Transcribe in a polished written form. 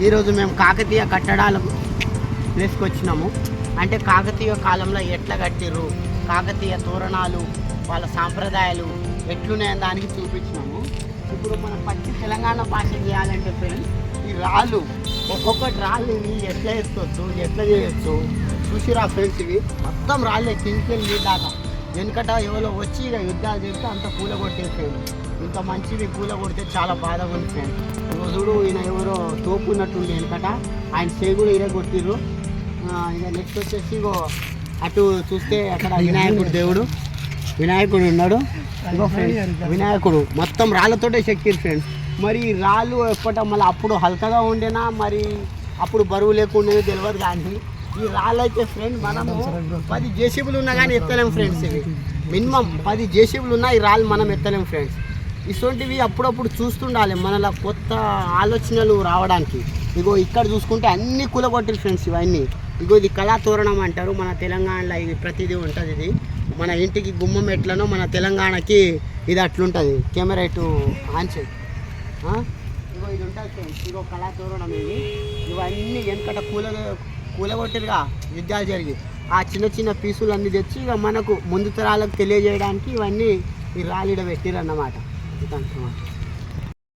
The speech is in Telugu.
ఈరోజు మేము కాకతీయ కట్టడాల ప్లేస్కి వచ్చినాము. అంటే కాకతీయ కాలంలో ఎట్లా కట్టిర్రు, కాకతీయ తోరణాలు, వాళ్ళ సాంప్రదాయాలు ఎట్లున్నాయని దానికి చూపించినాము. ఇప్పుడు మన పచ్చి తెలంగాణ భాష చేయాలంటే ఫ్రెండ్స్, ఈ రాళ్ళు ఒక్కొక్కటి రాళ్ళని ఎట్లా ఎత్తుకోవచ్చు, ఎట్లా చేయొచ్చు చూసిరా ఫ్రెండ్స్. ఇవి మొత్తం రాళ్ళే కిందికెళ్ళి దాకా. వెనుకట ఎవరో వచ్చి ఇక యుద్ధాలు చేస్తే అంత కూల కొట్టేసాడు. ఇంత మంచివి కూల కొడితే చాలా బాధగా ఉంది ఫ్రెండ్స్. రోజుడు ఈయన ఎవరో తోపు ఉన్నట్టుండి వెనుకట, ఆయన చేగుడు ఇరే కొట్టిర్రు. ఇక నెక్స్ట్ వచ్చేసి ఇగో అటు చూస్తే అక్కడ వినాయకుడు ఉన్నాడు. ఇగో ఫ్రెండ్స్, వినాయకుడు మొత్తం రాళ్ళతోటే చెక్కిరు ఫ్రెండ్స్. మరి రాళ్ళు ఎప్పట మళ్ళీ అప్పుడు హల్కగా ఉండేనా, మరి అప్పుడు బరువు లేకుండేది తెలియదు. కానీ ఈ రాళ్ళు అయితే ఫ్రెండ్ మనము 10 జేసీబీలు ఉన్నా కానీ ఎత్తలేము ఫ్రెండ్స్. ఇవి మినిమం 10 జేసీబీలు ఉన్నా ఈ రాళ్ళు మనం ఎత్తలేము ఫ్రెండ్స్. ఇటువంటివి అప్పుడప్పుడు చూస్తుండాలి మనలా కొత్త ఆలోచనలు రావడానికి. ఇగో ఇక్కడ చూసుకుంటే అన్ని కూలగొట్టిరు ఫ్రెండ్స్. ఇవన్నీ ఇగో ఇది కళాతోరణం అంటారు. మన తెలంగాణలో ఇది ప్రతిదీ ఉంటుంది. ఇది మన ఇంటికి గుమ్మం ఎట్లనో మన తెలంగాణకి ఇది అట్లుంటుంది. కెమెరా ఇటు ఆన్ చేయి. ఇగో ఇది ఉంటుంది ఫ్రెండ్స్. ఇగో కళాతోరణం ఇది. ఇవన్నీ వెనకట కూలగొట్టిరుగా యుద్ధాలు జరిగి ఆ చిన్న చిన్న పీసులు అన్నీ తెచ్చి ఇక మనకు ముందు తరాలకు తెలియజేయడానికి ఇవన్నీ ఈ రాలిడ పెట్టిరు అన్నమాట.